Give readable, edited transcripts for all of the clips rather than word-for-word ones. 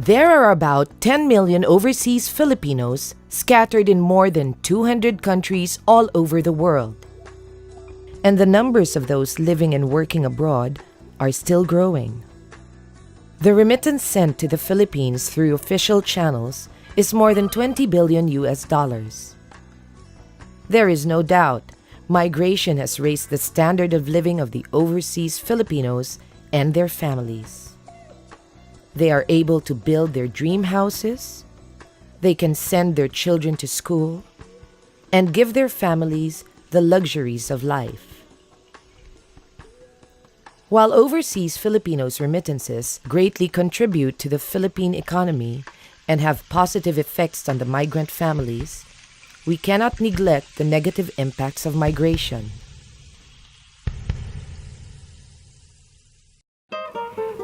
There are about 10 million overseas Filipinos scattered in more than 200 countries all over the world. And the numbers of those living and working abroad are still growing. The remittance sent to the Philippines through official channels is more than 20 billion US dollars. There is no doubt migration has raised the standard of living of the overseas Filipinos and their families. They are able to build their dream houses, they can send their children to school, and give their families the luxuries of life. While overseas Filipinos' remittances greatly contribute to the Philippine economy and have positive effects on the migrant families, we cannot neglect the negative impacts of migration.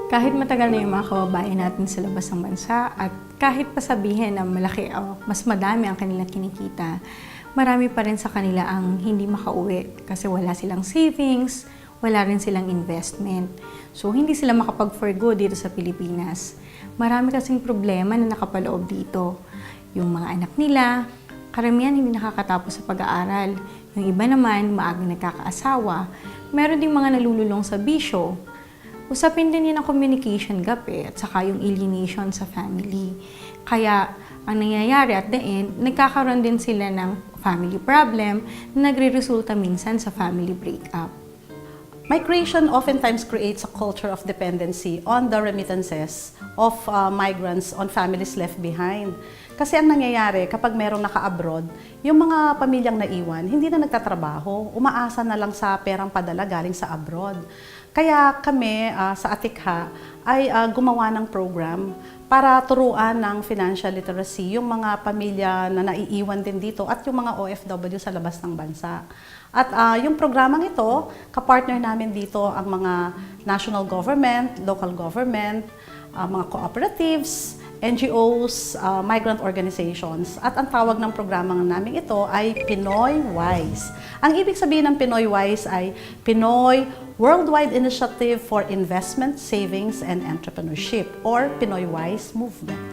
Kahit matagal na yung mga kababayan natin sa labas ng bansa at kahit pa sabihin na malaki o mas madami ang kanilang kinikita, marami pa rin sa kanila ang hindi makauwi kasi wala silang savings, wala rin silang investment. So, hindi sila makapag-forgo dito sa Pilipinas. Marami kasing problema na nakapaloob dito. Yung mga anak nila, karamihan hindi nakakatapos sa pag-aaral. Yung iba naman, maagang nagkakaasawa. Meron ding mga nalululong sa bisyo. Usapin din yun ang communication gap at saka yung alienation sa family. Kaya, ang nangyayari at the end, nagkakaroon din sila ng family problem na nagre-resulta minsan sa family breakup. Migration oftentimes creates a culture of dependency on the remittances of migrants on families left behind. Kasi ang nangyayari kapag merong naka-abroad, yung mga pamilyang naiwan, hindi na nagtatrabaho, umaasa na lang sa perang padala galing sa abroad. Kaya kami sa Atikha ay gumawa ng program para turuan ng financial literacy yung mga pamilya na naiiwan din dito at yung mga OFW sa labas ng bansa. At yung programang ito, kapartner namin dito ang mga national government, local government, mga cooperatives, NGOs, migrant organizations. At ang tawag ng programang namin ito ay Pinoy WISE. Ang ibig sabihin ng Pinoy WISE ay Pinoy Worldwide Initiative for Investment Savings and Entrepreneurship or Pinoy WISE Movement.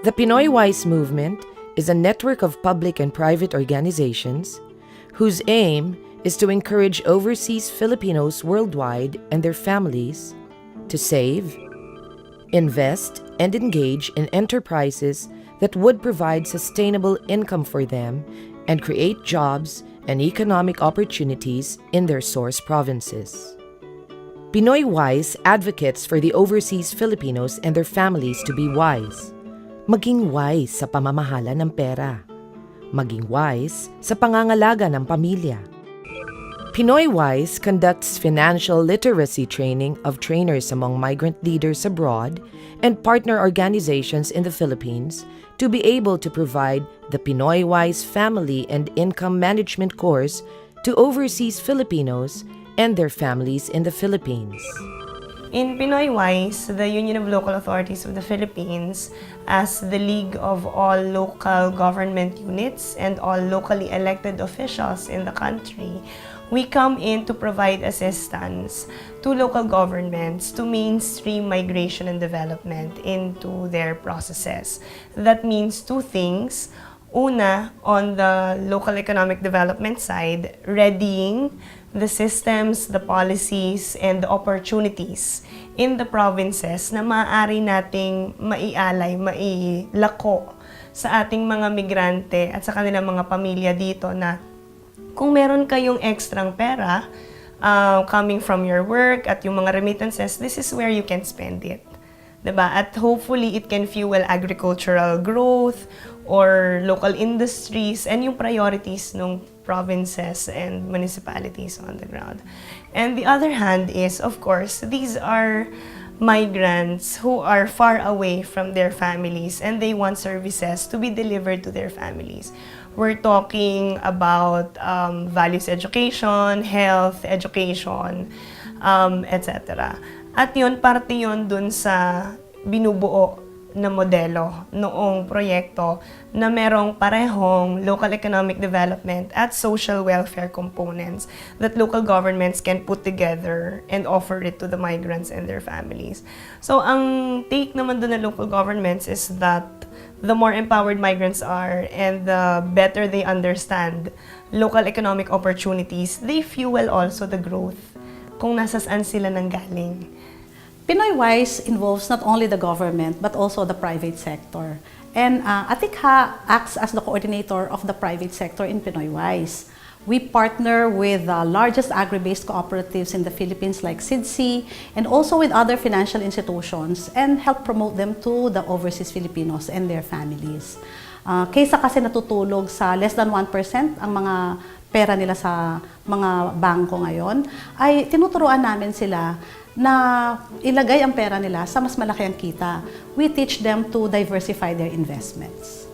The Pinoy WISE Movement is a network of public and private organizations whose aim is to encourage overseas Filipinos worldwide and their families to save, invest, and engage in enterprises that would provide sustainable income for them and create jobs and economic opportunities in their source provinces. Pinoy WISE advocates for the overseas Filipinos and their families to be wise. Maging wise sa pamamahala ng pera. Maging wise sa pangangalaga ng pamilya. Pinoy WISE conducts financial literacy training of trainers among migrant leaders abroad and partner organizations in the Philippines to be able to provide the Pinoy WISE Family and Income Management course to overseas Filipinos and their families in the Philippines. In Pinoy WISE, the Union of Local Authorities of the Philippines, as the league of all local government units and all locally elected officials in the country, we come in to provide assistance to local governments to mainstream migration and development into their processes. That means two things. Una, on the local economic development side, readying the systems, the policies, and the opportunities in the provinces na maaari nating maialay, mailako sa ating mga migrante at sa kanilang mga pamilya dito na kung meron kayong ekstrang pera coming from your work at yung mga remittances, this is where you can spend it. Diba? At hopefully, it can fuel agricultural growth or local industries and yung priorities ng provinces and municipalities on the ground. And the other hand is, of course, these are migrants who are far away from their families and they want services to be delivered to their families. we're talking about values education, health education, etc. At yun, parte yun dun sa binubuo na modelo noong proyekto na merong parehong local economic development at social welfare components that local governments can put together and offer it to the migrants and their families. So, ang take naman doon ng local governments is that the more empowered migrants are and the better they understand local economic opportunities, they fuel also the growth kung nasa saan sila nanggaling. Pinoy WISE involves not only the government but also the private sector. And Atikha acts as the coordinator of the private sector in Pinoy WISE. We partner with the largest agri-based cooperatives in the Philippines like SIDC and also with other financial institutions and help promote them to the overseas Filipinos and their families. Kaysa kasi natutulog sa less than 1% ang mga pera nila sa mga bangko ngayon, ay tinuturuan namin sila na ilagay ang pera nila sa mas malaki ang kita. We teach them to diversify their investments.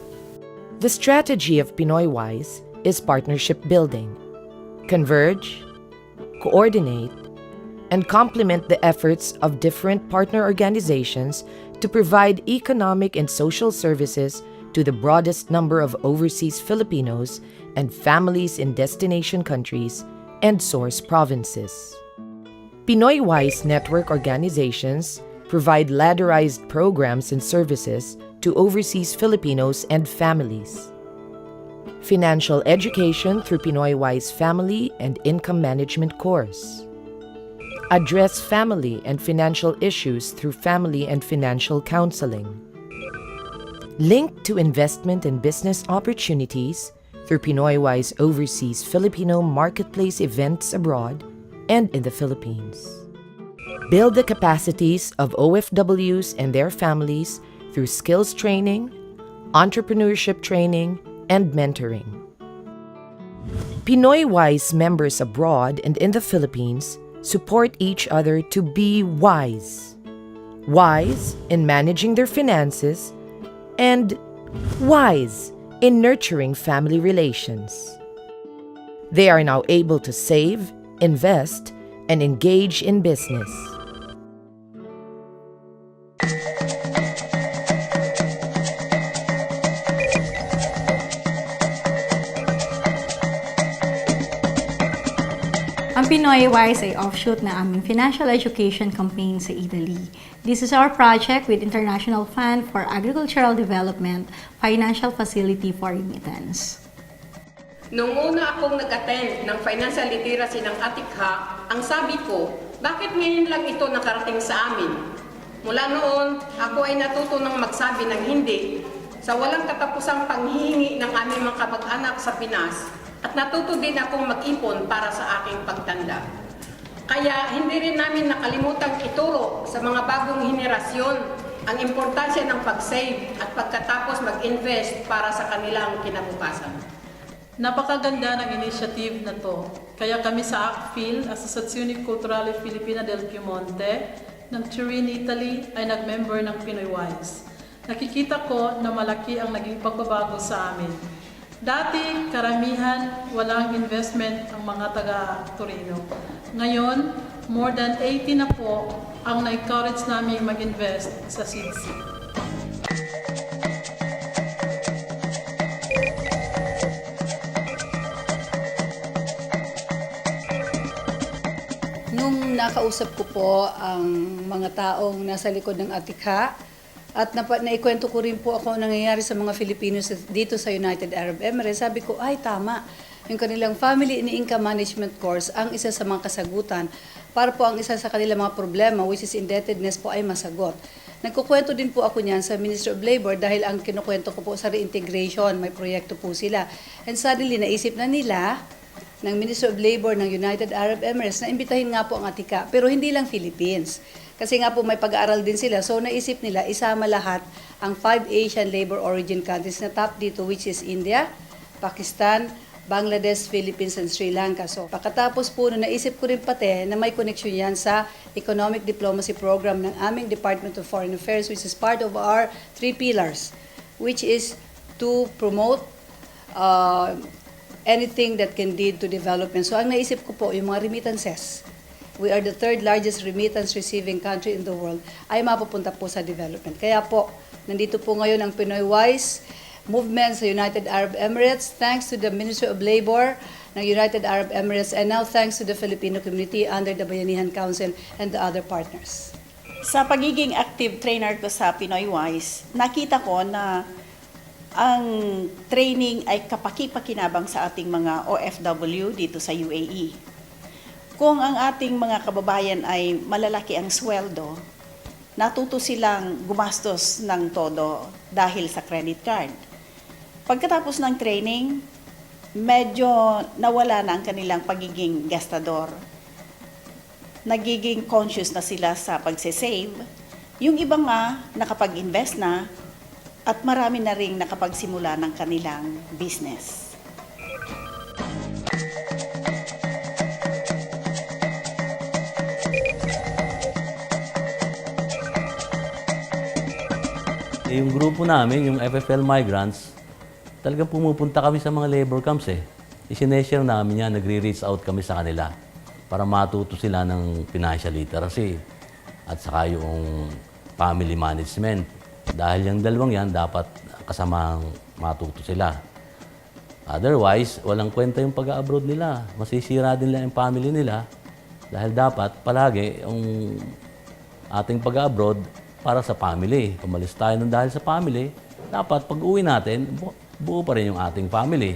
The strategy of Pinoy WISE is partnership building. Converge, coordinate, and complement the efforts of different partner organizations to provide economic and social services to the broadest number of overseas Filipinos and families in destination countries and source provinces. Pinoy WISE network organizations provide ladderized programs and services to overseas Filipinos and families. Financial education through Pinoy WISE Family and Income Management course. Address family and financial issues through family and financial counseling. Link to investment and business opportunities through Pinoy WISE Overseas Filipino Marketplace events abroad and in the Philippines. Build the capacities of OFWs and their families through skills training, entrepreneurship training, and mentoring. Pinoy WISE members abroad and in the Philippines support each other to be wise. Wise in managing their finances and wise in nurturing family relations. They are now able to save, invest, and engage in business. Ang Pinoy WISE ay offshoot na aming financial education campaign sa Italy. This is our project with International Fund for Agricultural Development, Financial Facility for Remittance. Noong una akong nag-attend ng financial literacy ng Atikha, ang sabi ko, bakit ngayon lang ito nakarating sa amin? Mula noon, ako ay natuto ng magsabi ng hindi sa walang katapusang panghihingi ng aming mga kamag-anak sa Pinas at natuto din akong mag-ipon para sa aking pagtanda. Kaya hindi rin namin nakalimutang ituro sa mga bagong henerasyon ang importansya ng pag-save at pagkatapos mag-invest para sa kanilang kinabukasan. Napakaganda ng initiative na to. Kaya kami sa ACFIL, Associazione Culturale Filipina del Piemonte, ng Turin, Italy, ay nag-member ng Pinoy WISE. Nakikita ko na malaki ang naging pagbabago sa amin. Dati, karamihan, walang investment ang mga taga-Torino. Ngayon, more than 80 na po ang na-encourage namin mag-invest sa SIDC. Nung nakausap ko po ang mga taong nasa likod ng Atikha at naikwento ko rin po ako ang nangyayari sa mga Filipinos dito sa United Arab Emirates, sabi ko, ay tama, yung kanilang Family and Income Management course ang isa sa mga kasagutan para po ang isa sa kanilang mga problema, which is indebtedness po, ay masagot. Nagkukwento din po ako niyan sa Ministry of Labor dahil ang kinukwento ko po sa reintegration, may proyekto po sila. And suddenly, naisip na nila ng Ministry of Labor ng United Arab Emirates na imbitahin nga po ang Atikha, pero hindi lang Philippines. Kasi nga po may pag-aaral din sila, so naisip nila isama lahat ang 5 Asian labor origin countries na top dito, which is India, Pakistan, Bangladesh, Philippines, and Sri Lanka. So pagkatapos po naisip ko rin pati na may connection yan sa Economic Diplomacy Program ng aming Department of Foreign Affairs, which is part of our 3 pillars, which is to promote uh, anything that can lead to development. So ang naisip ko po, yung mga remittances, we are the third largest remittance receiving country in the world, ay mapupunta po sa development. Kaya po, nandito po ngayon ang Pinoy WISE movement sa United Arab Emirates, thanks to the Ministry of Labor ng United Arab Emirates, and now thanks to the Filipino community under the Bayanihan Council and the other partners. Sa pagiging active trainer ko sa Pinoy WISE, nakita ko na ang training ay kapaki-pakinabang sa ating mga OFW dito sa UAE. Kung ang ating mga kababayan ay malalaki ang sweldo, natuto silang gumastos ng todo dahil sa credit card. Pagkatapos ng training, medyo nawala na ang kanilang pagiging gastador. Nagiging conscious na sila sa pagsisave. Yung iba nga nakapag-invest na at marami na ring nakapagsimula ng kanilang business. Yung grupo namin, yung FFL Migrants, talagang pumupunta kami sa mga labor camps eh. Isineshare namin yan, nagre-reach out kami sa kanila para matuto sila ng financial literacy at saka yung family management. Dahil yung dalawang yan, dapat kasamang matuto sila. Otherwise, walang kwenta yung pag-abroad nila. Masisira din nila yung family nila dahil dapat palagi yung ating pag-abroad para sa family. Kumalis tayo ng dahil sa family, dapat pag-uwi natin, buo pa rin yung ating family.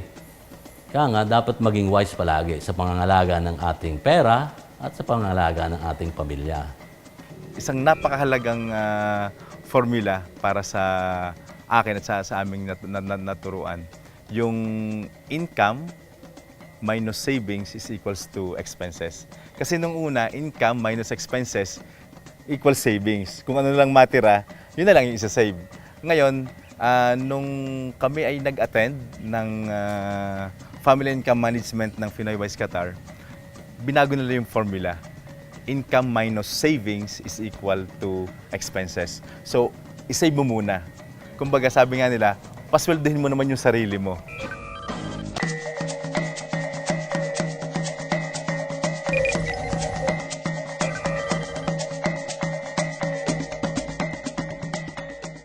Kaya nga, dapat maging wise palagi sa pangangalaga ng ating pera at sa pangangalaga ng ating pamilya. Isang napakahalagang formula para sa akin at sa aming naturuan. Yung income minus savings is equals to expenses. Kasi nung una, income minus expenses equals savings. Kung ano lang matira, yun na lang yung isa-save. Ngayon, nung kami ay nag-attend ng Family Income Management ng Pinoy WISE Qatar, binago nila yung formula. Income minus savings is equal to expenses. So, isave mo muna. Kumbaga sabi nga nila, pasweldohin mo naman yung sarili mo.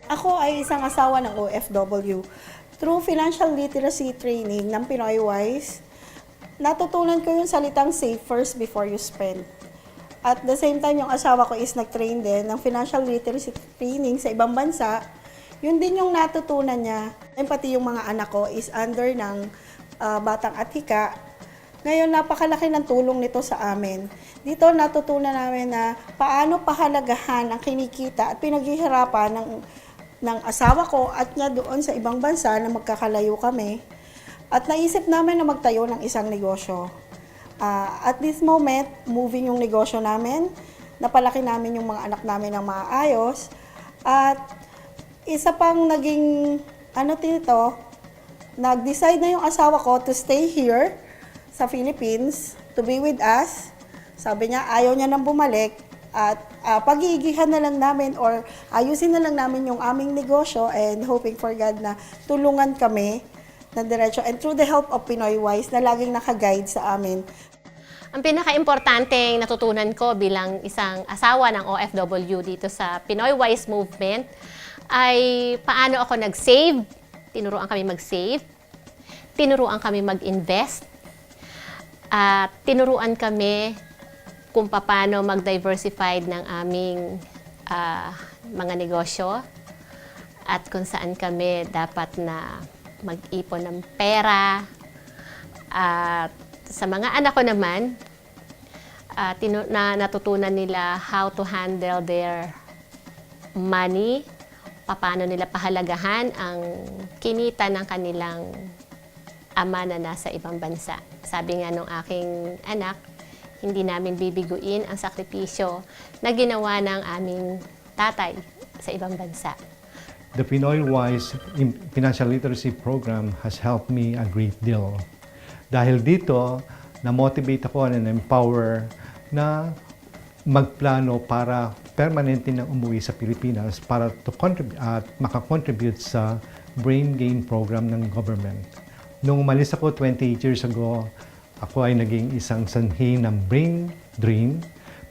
Ako ay isang asawa ng OFW. Through financial literacy training ng Pinoy WISE, natutunan ko yung salitang save first before you spend. At the same time, yung asawa ko is nag-train din ng financial literacy training sa ibang bansa. Yun din yung natutunan niya. And pati yung mga anak ko is under ng batang Atikha. Ngayon, napakalaki ng tulong nito sa amin. Dito natutunan namin na paano pahalagahan ang kinikita at pinaghihirapan ng asawa ko at niya doon sa ibang bansa na magkakalayo kami. At naisip namin na magtayo ng isang negosyo. At this moment, moving yung negosyo namin, napalaki namin yung mga anak namin ng maayos. At isa pang naging, nag-decide na yung asawa ko to stay here sa Philippines, to be with us. Sabi niya, ayaw niya nang bumalik. At pag-iigihan na lang namin or ayusin na lang namin yung aming negosyo and hoping for God na tulungan kami na diretso. And through the help of Pinoy WISE na laging naka-guide sa amin. Ang pinaka-importanteng natutunan ko bilang isang asawa ng OFW dito sa Pinoy WISE movement ay paano ako nag-save. Tinuruan kami mag-save. Tinuruan kami mag-invest. At tinuruan kami kung paano mag-diversified ng aming mga negosyo at kung saan kami dapat na mag-ipon ng pera. At sa mga anak ko naman, natutunan nila how to handle their money, paano nila pahalagahan ang kinita ng kanilang ama na nasa ibang bansa. Sabi nga nung aking anak, hindi namin bibiguin ang sakripisyo na ginawa ng aming tatay sa ibang bansa. The Pinoy WISE Financial Literacy Program has helped me a great deal. Dahil dito, na-motivate ako and empower na magplano para permanente na umuwi sa Pilipinas para to contribute at makakontribute sa brain gain program ng government. Nung umalis ako 28 years ago, ako ay naging isang sanhi ng brain drain.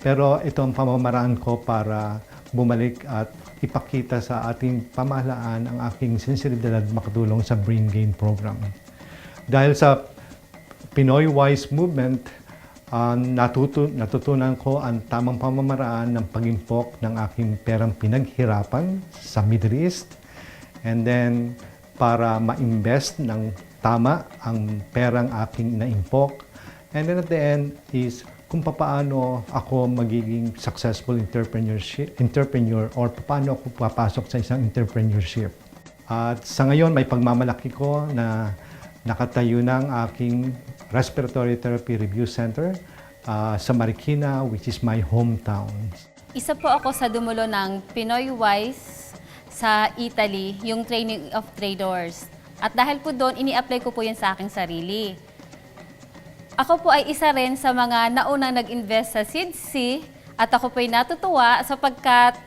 Pero ito ang pamamaraan ko para bumalik at ipakita sa ating pamahalaan ang aking sinseridad makatulong sa Brain Gain Program. Dahil sa Pinoy WISE movement, natutunan ko ang tamang pamamaraan ng pag-impok ng aking perang pinaghirapan sa Middle East, and then para ma-invest ng tama ang perang aking na-impok, and then at the end is kung paano ako magiging successful entrepreneur or paano ako papasok sa isang entrepreneurship. At sa ngayon, may pagmamalaki ko na nakatayo ng aking Respiratory Therapy Review Center sa Marikina, which is my hometown. Isa po ako sa dumulo ng Pinoy WISE sa Italy, yung training of traders. At dahil po doon, ini-apply ko po yun sa aking sarili. Ako po ay isa rin sa mga naunang nag-invest sa SIDC at ako po ay natutuwa sapagkat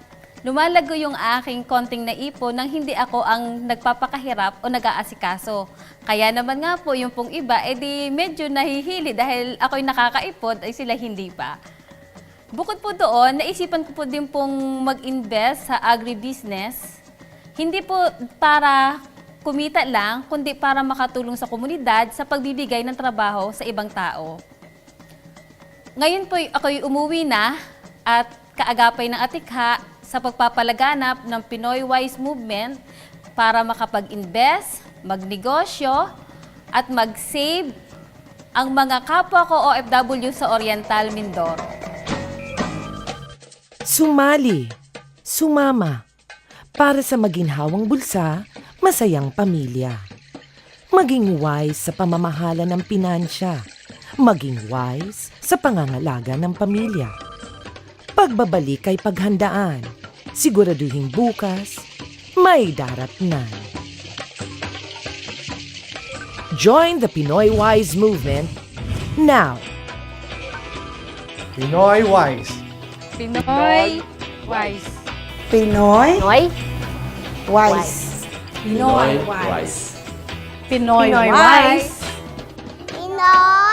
lumalago yung aking konting naipon nang hindi ako ang nagpapakahirap o nag-aasikaso. Kaya naman nga po yung pong iba, edi medyo nahihili dahil ako'y nakakaipon ay sila hindi pa. Bukod po doon, naisipan ko po din pong mag-invest sa agribusiness. Hindi po para kumita lang, kundi para makatulong sa komunidad sa pagbibigay ng trabaho sa ibang tao. Ngayon po ako'y umuwi na at kaagapay ng Atikha sa pagpapalaganap ng Pinoy WISE movement para makapag-invest, magnegosyo at mag-save ang mga kapwa ko OFW sa Oriental Mindoro. Sumali, sumama, para sa maginhawang bulsa, masayang pamilya. Maging wise sa pamamahala ng pinansya. Maging wise sa pangangalaga ng pamilya. Pagbabalik ay paghandaan. Siguraduhin bukas, may daratnan. Join the Pinoy WISE movement now. Pinoy WISE. Pinoy WISE. Pinoy Pinoy WISE. Pinoy WISE. Pinoy Pinoy WISE. WISE. Pinoy